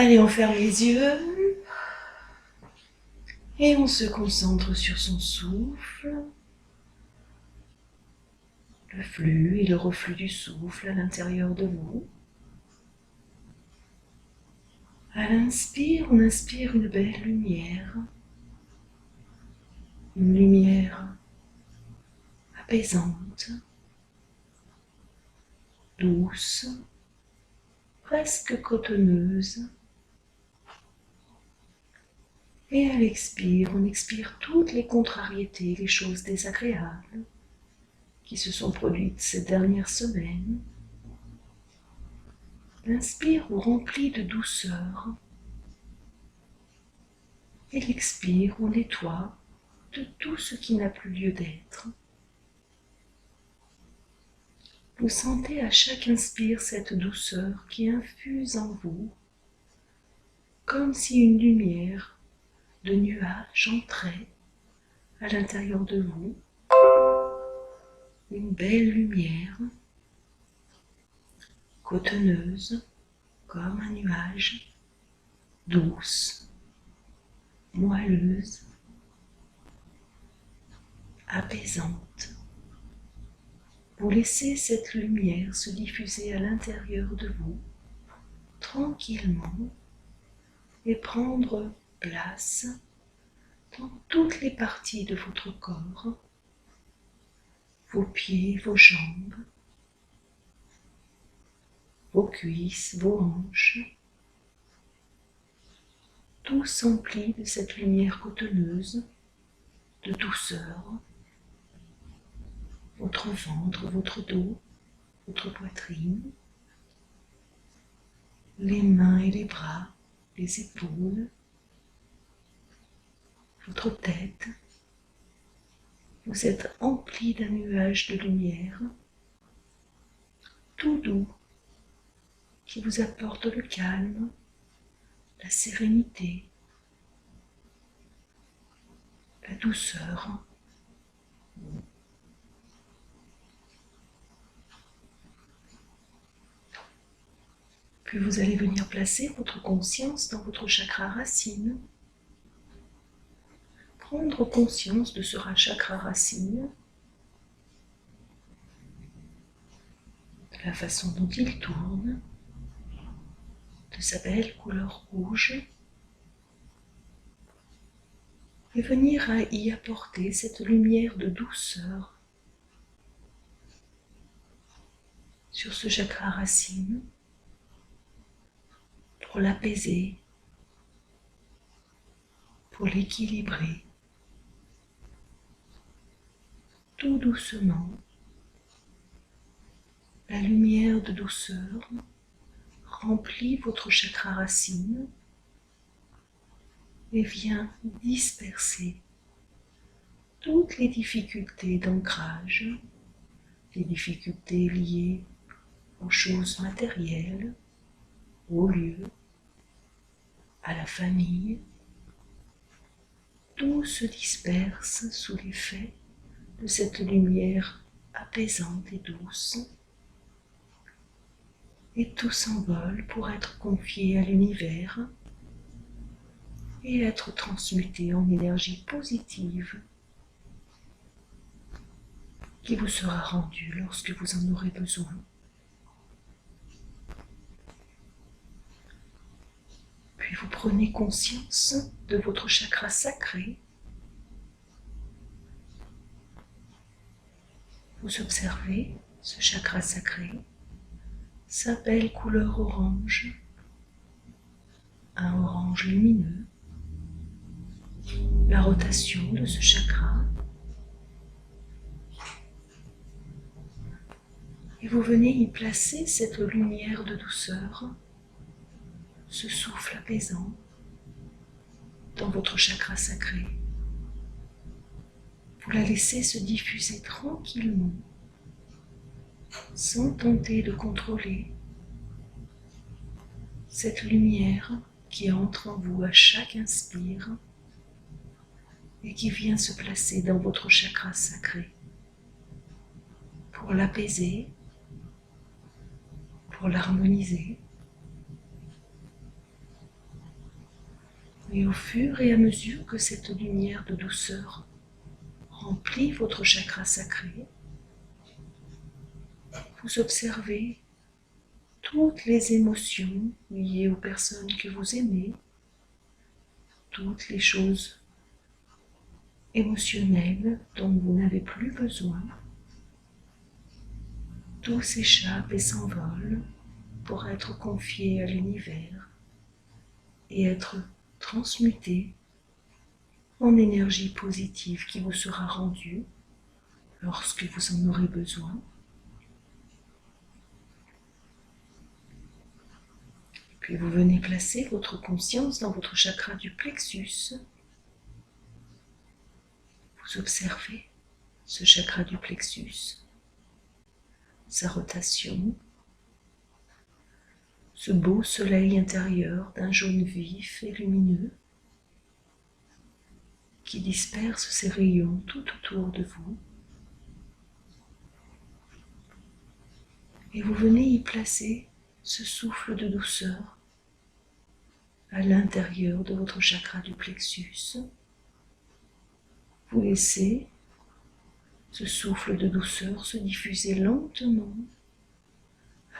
Allez, on ferme les yeux et on se concentre sur son souffle, le flux et le reflux du souffle à l'intérieur de vous. À l'inspire, on inspire une belle lumière, une lumière apaisante, douce, presque cotonneuse. Et à l'expire, on expire toutes les contrariétés, les choses désagréables qui se sont produites ces dernières semaines. L'inspire vous remplit de douceur et l'expire vous nettoie de tout ce qui n'a plus lieu d'être. Vous sentez à chaque inspire cette douceur qui infuse en vous, comme si une lumière de nuages entrait à l'intérieur de vous, une belle lumière cotonneuse comme un nuage, douce, moelleuse, apaisante. Vous laissez cette lumière se diffuser à l'intérieur de vous, tranquillement, et prendre place dans toutes les parties de votre corps, vos pieds, vos jambes, vos cuisses, vos hanches, tous emplis de cette lumière cotonneuse, de douceur, votre ventre, votre dos, votre poitrine, les mains et les bras, les épaules, votre tête. Vous êtes empli d'un nuage de lumière, tout doux, qui vous apporte le calme, la sérénité, la douceur. Puis vous allez venir placer votre conscience dans votre chakra racine. Prendre conscience de ce chakra racine, de la façon dont il tourne, de sa belle couleur rouge, et venir à y apporter cette lumière de douceur sur ce chakra racine pour l'apaiser, pour l'équilibrer, tout doucement. La lumière de douceur remplit votre chakra racine et vient disperser toutes les difficultés d'ancrage, les difficultés liées aux choses matérielles, aux lieux, à la famille. Tout se disperse sous l'effet de cette lumière apaisante et douce, et tout s'envole pour être confié à l'univers et être transmuté en énergie positive qui vous sera rendue lorsque vous en aurez besoin. Puis vous prenez conscience de votre chakra sacré. Vous observez ce chakra sacré, sa belle couleur orange, un orange lumineux, la rotation de ce chakra. Et vous venez y placer cette lumière de douceur, ce souffle apaisant dans votre chakra sacré. Vous la laissez se diffuser tranquillement, sans tenter de contrôler cette lumière qui entre en vous à chaque inspire et qui vient se placer dans votre chakra sacré pour l'apaiser, pour l'harmoniser, Et au fur et à mesure que cette lumière de douceur remplit votre chakra sacré, vous observez toutes les émotions liées aux personnes que vous aimez, toutes les choses émotionnelles dont vous n'avez plus besoin. Tout s'échappe et s'envole pour être confié à l'univers et être transmuté en énergie positive qui vous sera rendue lorsque vous en aurez besoin. Puis vous venez placer votre conscience dans votre chakra du plexus. Vous observez ce chakra du plexus, sa rotation, ce beau soleil intérieur d'un jaune vif et lumineux qui disperse ses rayons tout autour de vous. Et vous venez y placer ce souffle de douceur à l'intérieur de votre chakra du plexus. Vous laissez ce souffle de douceur se diffuser lentement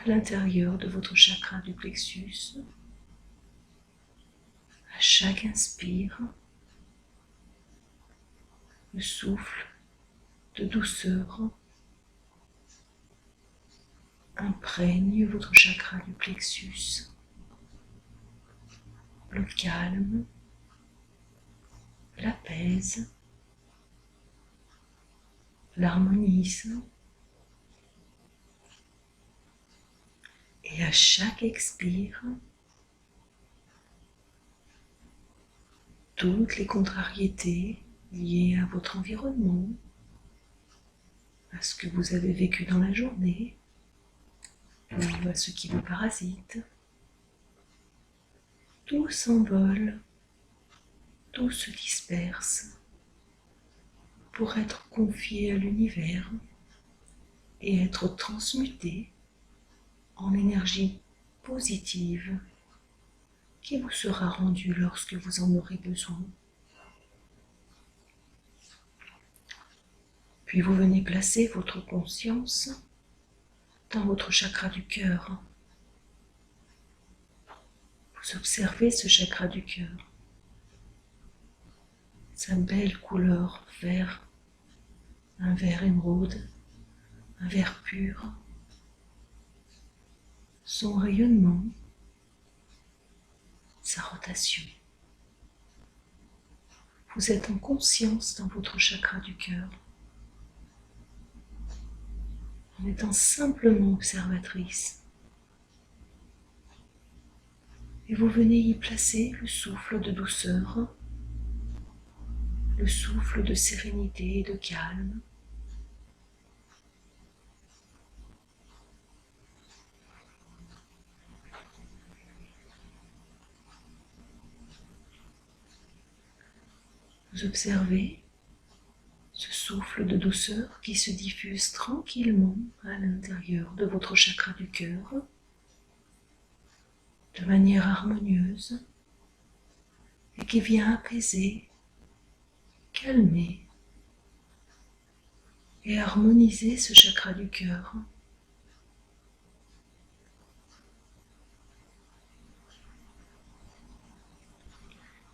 à l'intérieur de votre chakra du plexus. À chaque inspire, le souffle de douceur imprègne votre chakra du plexus, le calme, l'apaise, l'harmonise. Et à chaque expire, toutes les contrariétés liées à votre environnement, à ce que vous avez vécu dans la journée, ou à ce qui vous parasite, tout s'envole, tout se disperse pour être confié à l'univers et être transmuté en énergie positive qui vous sera rendue lorsque vous en aurez besoin. Puis vous venez placer votre conscience dans votre chakra du cœur. Vous observez ce chakra du cœur, sa belle couleur vert, un vert émeraude, un vert pur, son rayonnement, sa rotation. Vous êtes en conscience dans votre chakra du cœur, en étant simplement observatrice. Et vous venez y placer le souffle de douceur, le souffle de sérénité et de calme. Vous observez ce souffle de douceur qui se diffuse tranquillement à l'intérieur de votre chakra du cœur, de manière harmonieuse, et qui vient apaiser, calmer et harmoniser ce chakra du cœur.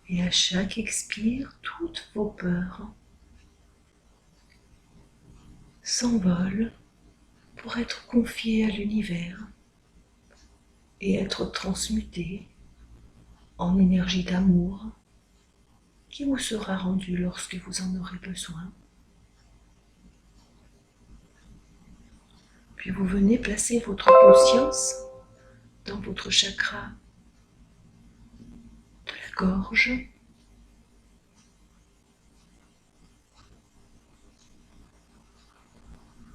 Et à chaque expire, toutes vos peurs s'envolent pour être confiées à l'univers et être transmutées en énergie d'amour qui vous sera rendue lorsque vous en aurez besoin. Puis vous venez placer votre conscience dans votre chakra de la gorge.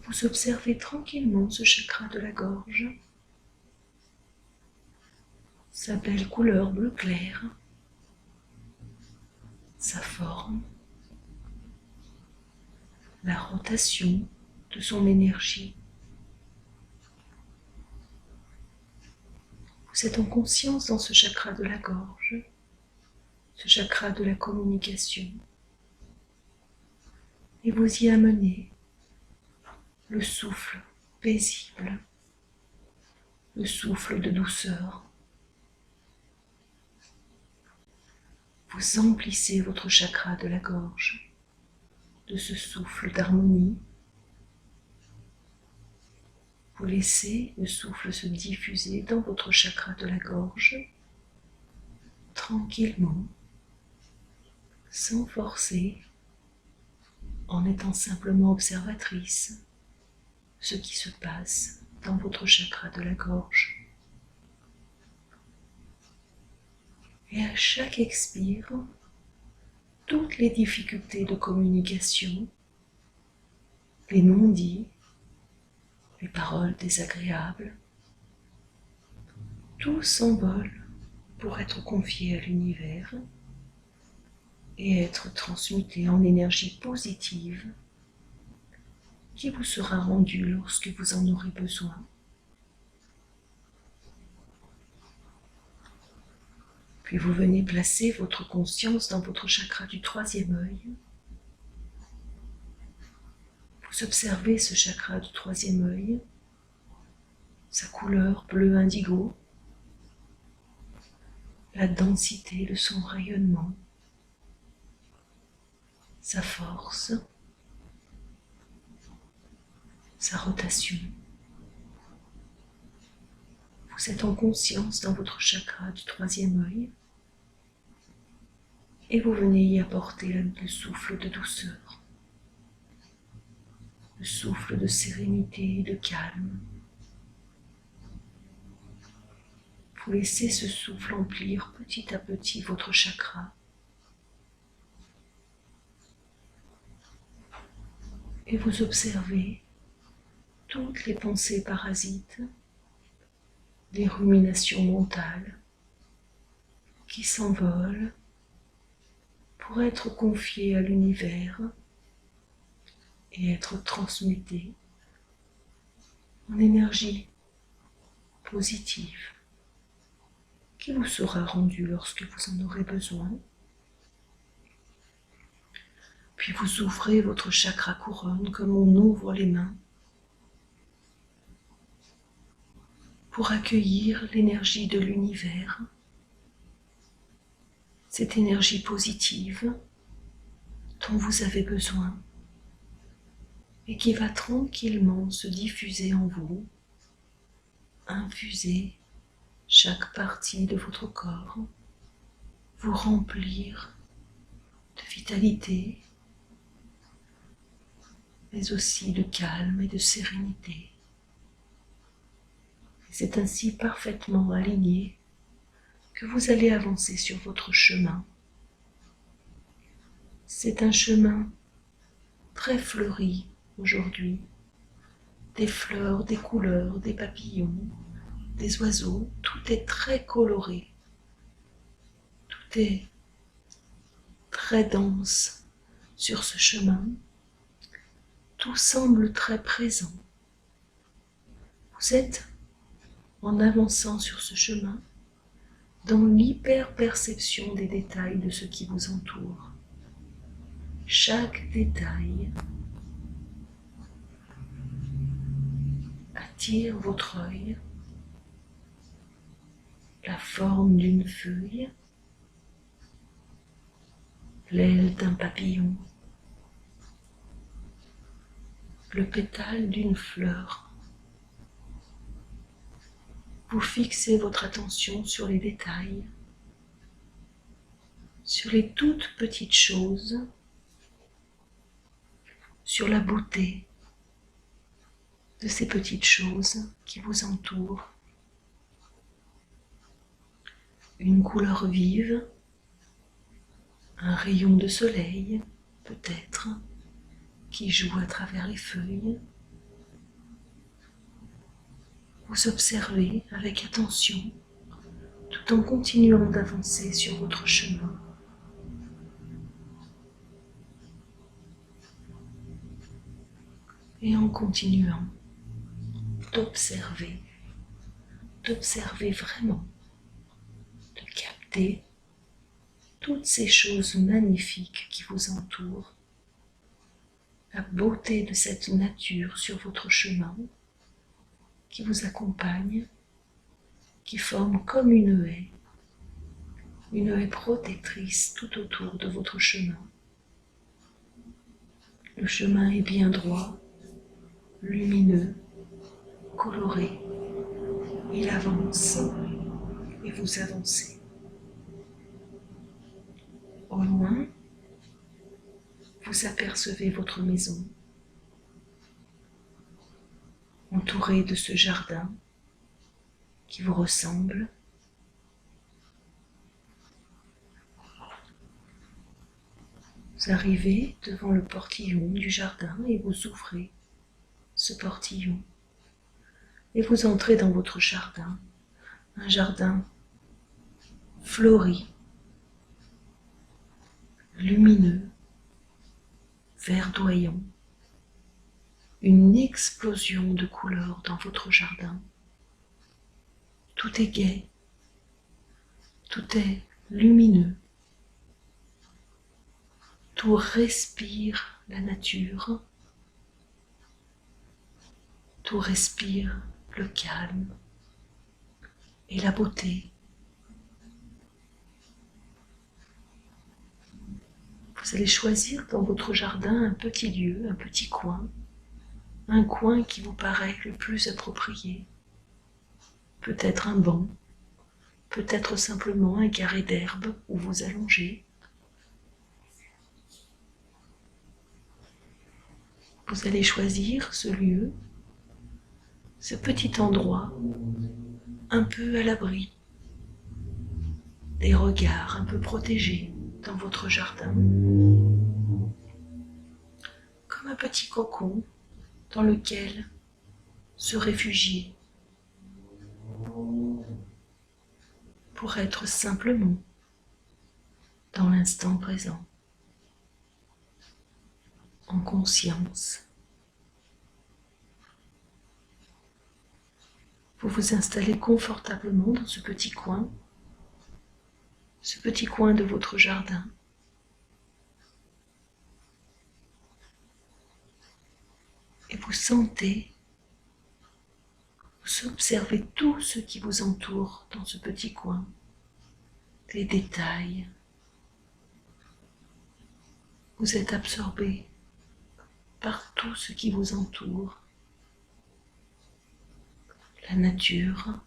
Vous observez tranquillement ce chakra de la gorge, sa belle couleur bleu clair, sa forme, la rotation de son énergie. Vous êtes en conscience dans ce chakra de la gorge, ce chakra de la communication, et vous y amenez le souffle paisible, le souffle de douceur. Vous emplissez votre chakra de la gorge de ce souffle d'harmonie. Vous laissez le souffle se diffuser dans votre chakra de la gorge, tranquillement, sans forcer, en étant simplement observatrice de ce qui se passe dans votre chakra de la gorge. Et à chaque expire, toutes les difficultés de communication, les non-dits, les paroles désagréables, tout s'envole pour être confié à l'univers et être transmuté en énergie positive qui vous sera rendue lorsque vous en aurez besoin. Puis vous venez placer votre conscience dans votre chakra du troisième œil. Vous observez ce chakra du troisième œil, sa couleur bleu indigo, la densité de son rayonnement, sa force, sa rotation. Vous êtes en conscience dans votre chakra du troisième œil et vous venez y apporter le souffle de douceur, le souffle de sérénité et de calme. Vous laissez ce souffle emplir petit à petit votre chakra et vous observez toutes les pensées parasites, les ruminations mentales qui s'envolent pour être confiées à l'univers et être transmutées en énergie positive qui vous sera rendue lorsque vous en aurez besoin. Puis vous ouvrez votre chakra couronne comme on ouvre les mains pour accueillir l'énergie de l'univers, cette énergie positive dont vous avez besoin et qui va tranquillement se diffuser en vous, infuser chaque partie de votre corps, vous remplir de vitalité, mais aussi de calme et de sérénité. Et c'est ainsi parfaitement aligné que vous allez avancer sur votre chemin. C'est un chemin très fleuri aujourd'hui, des fleurs, des couleurs, des papillons, des oiseaux, tout est très coloré, tout est très dense sur ce chemin, tout semble très présent. Vous êtes, en avançant sur ce chemin, dans l'hyper-perception des détails de ce qui vous entoure. Chaque détail attire votre œil, la forme d'une feuille, l'aile d'un papillon, le pétale d'une fleur. Vous fixez votre attention sur les détails, sur les toutes petites choses, sur la beauté de ces petites choses qui vous entourent. Une couleur vive, un rayon de soleil, peut-être, qui joue à travers les feuilles. Vous observez avec attention, tout en continuant d'avancer sur votre chemin. Et en continuant d'observer vraiment, de capter toutes ces choses magnifiques qui vous entourent, la beauté de cette nature sur votre chemin, qui vous accompagne, qui forme comme une haie protectrice tout autour de votre chemin. Le chemin est bien droit, lumineux, coloré. Il avance et vous avancez. Au loin, vous apercevez votre maison, entourée de ce jardin qui vous ressemble. Vous arrivez devant le portillon du jardin et vous ouvrez ce portillon et vous entrez dans votre jardin, un jardin fleuri, lumineux, verdoyant, une explosion de couleurs dans votre jardin. Tout est gai, tout est lumineux, tout respire la nature, tout respire le calme et la beauté. Vous allez choisir dans votre jardin un petit lieu, un petit coin, un coin qui vous paraît le plus approprié. Peut-être un banc, peut-être simplement un carré d'herbe où vous allongez. Vous allez choisir ce lieu, ce petit endroit, un peu à l'abri des regards, un peu protégé dans votre jardin, comme un petit cocon dans lequel se réfugier pour être simplement dans l'instant présent, en conscience. Vous vous installez confortablement dans ce petit coin de votre jardin. Et vous sentez, vous observez tout ce qui vous entoure dans ce petit coin, les détails. Vous êtes absorbé par tout ce qui vous entoure, la nature.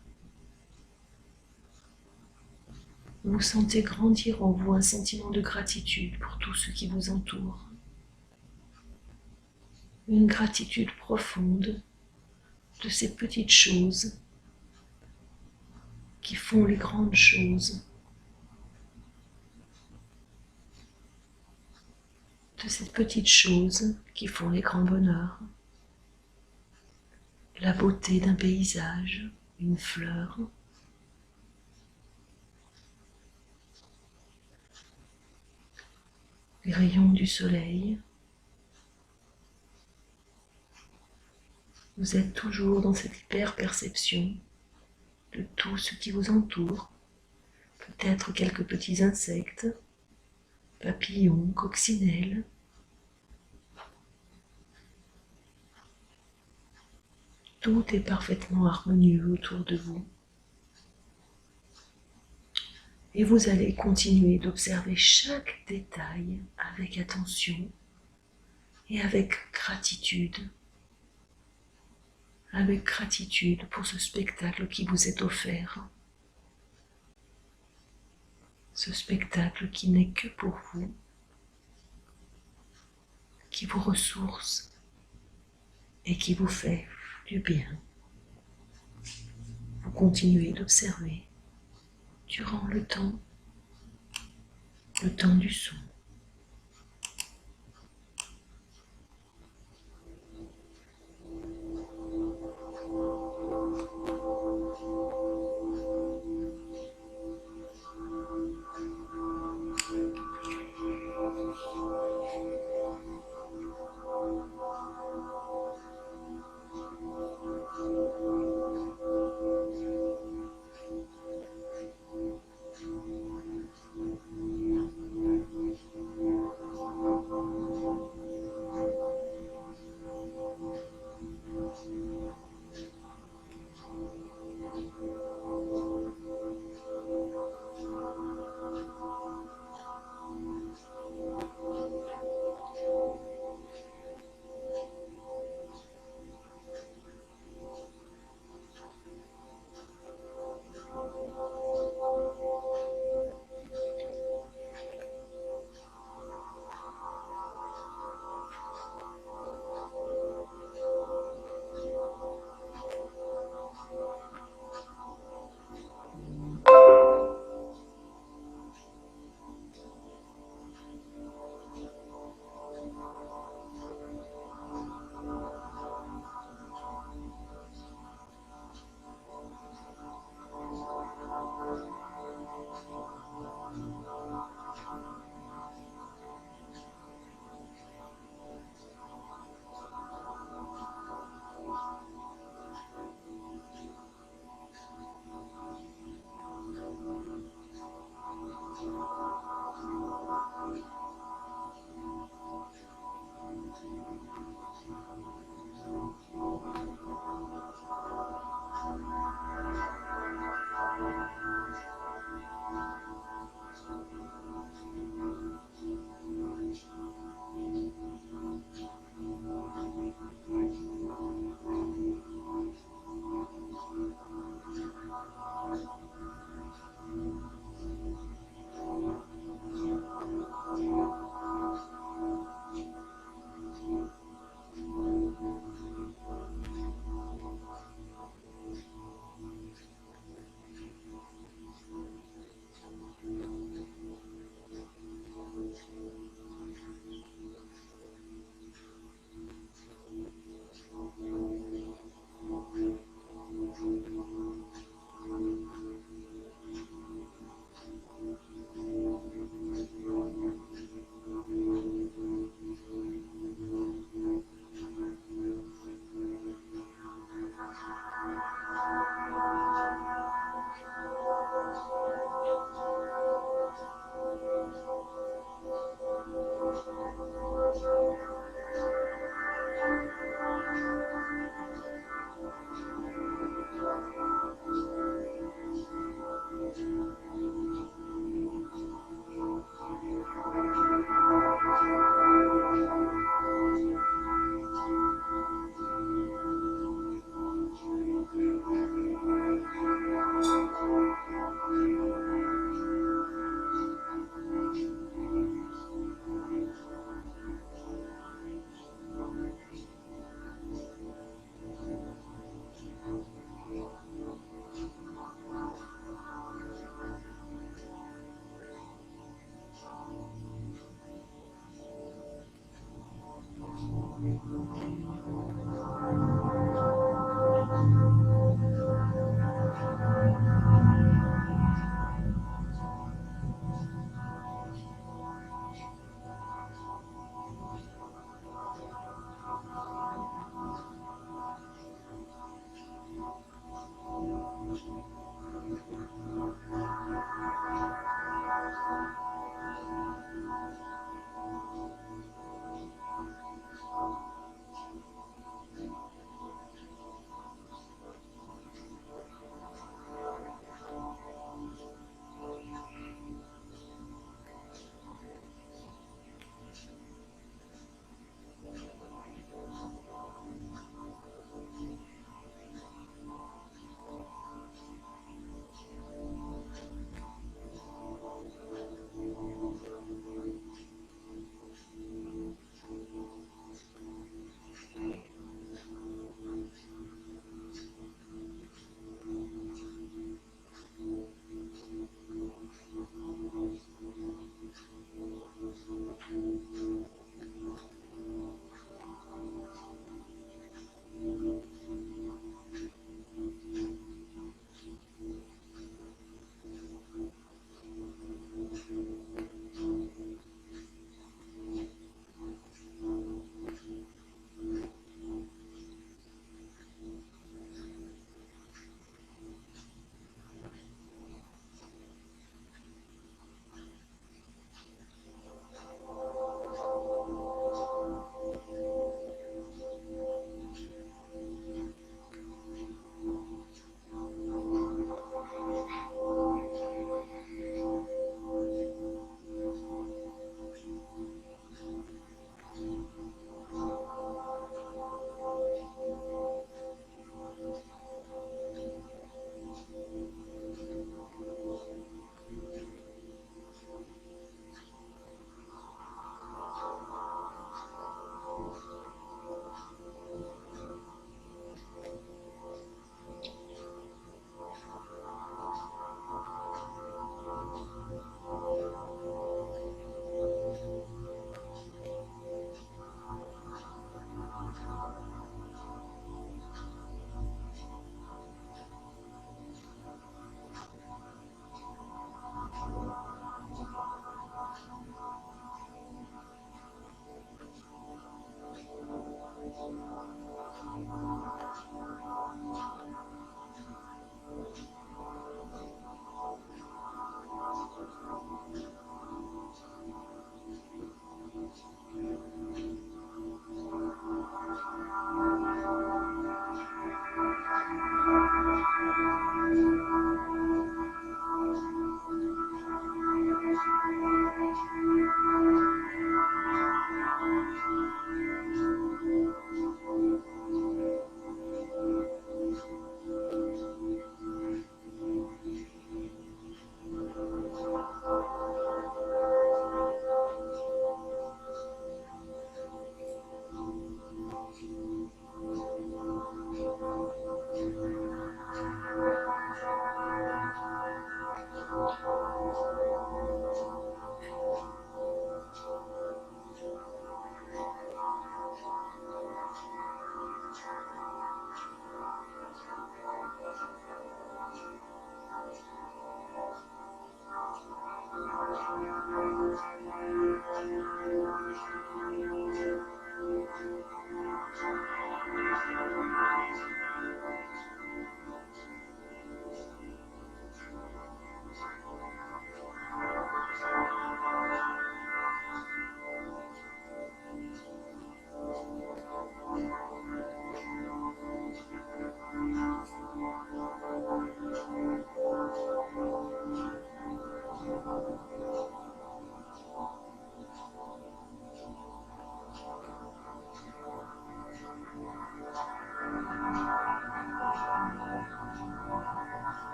Vous sentez grandir en vous un sentiment de gratitude pour tout ce qui vous entoure. Une gratitude profonde de ces petites choses qui font les grandes choses, de ces petites choses qui font les grands bonheurs. La beauté d'un paysage, une fleur, les rayons du soleil. Vous êtes toujours dans cette hyper-perception de tout ce qui vous entoure, peut-être quelques petits insectes, papillons, coccinelles. Tout est parfaitement harmonieux autour de vous. Et vous allez continuer d'observer chaque détail avec attention et avec gratitude. Avec gratitude pour ce spectacle qui vous est offert. Ce spectacle qui n'est que pour vous, qui vous ressource et qui vous fait du bien. Vous continuez d'observer durant le temps du son.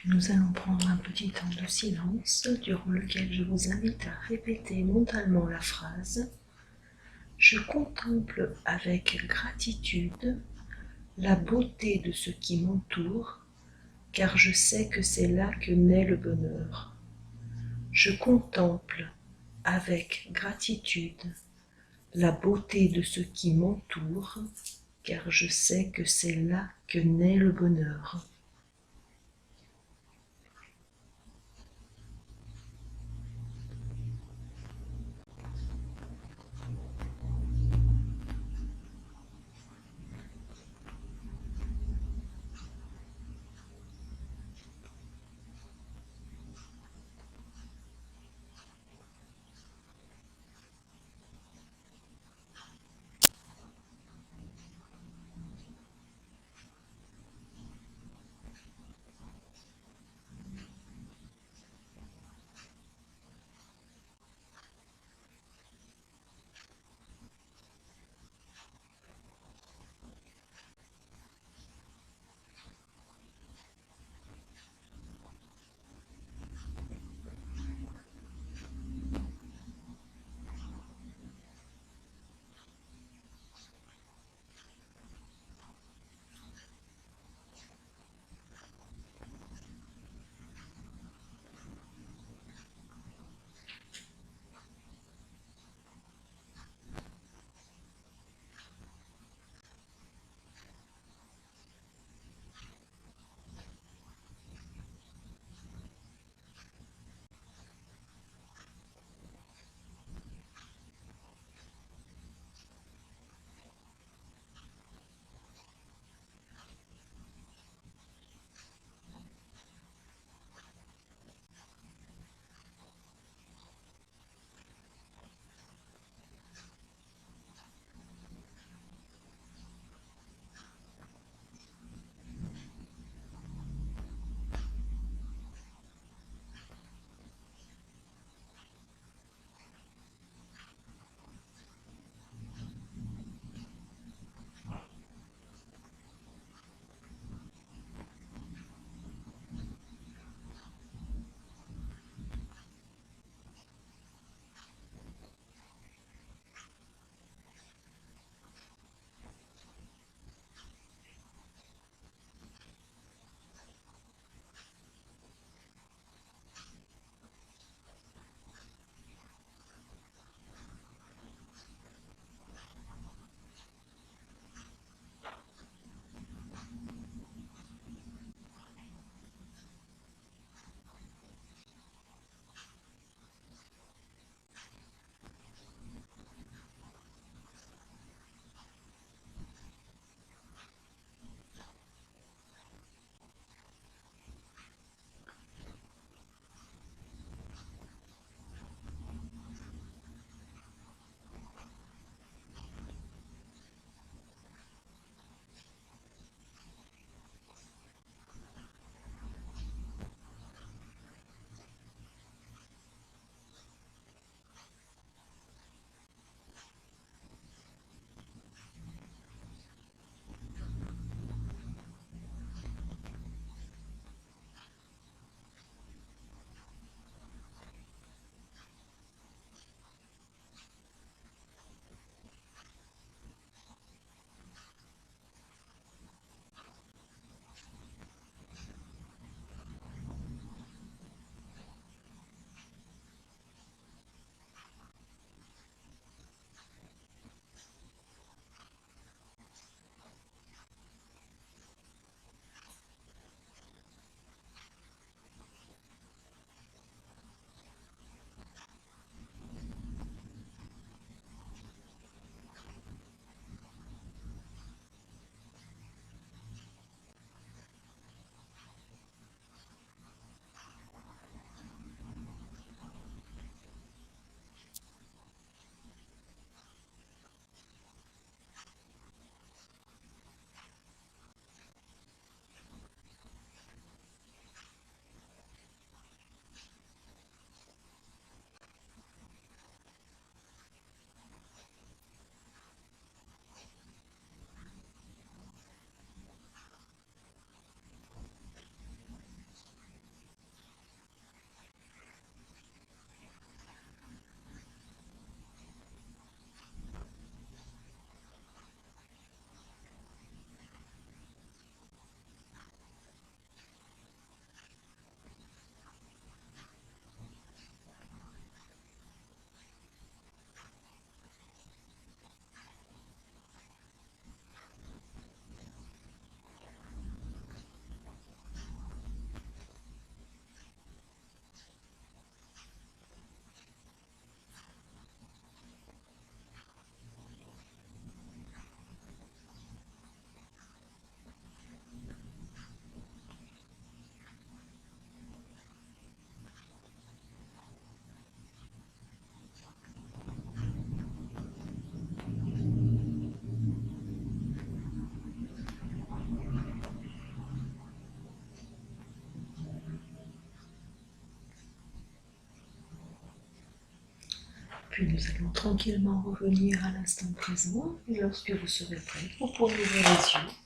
Nous allons prendre un petit temps de silence durant lequel je vous invite à répéter mentalement la phrase « Je contemple avec gratitude la beauté de ce qui m'entoure, car je sais que c'est là que naît le bonheur. Je contemple avec gratitude la beauté de ce qui m'entoure, car je sais que c'est là que naît le bonheur. » Puis nous allons tranquillement revenir à l'instant présent et lorsque vous serez prêt, vous pourrez ouvrir les yeux.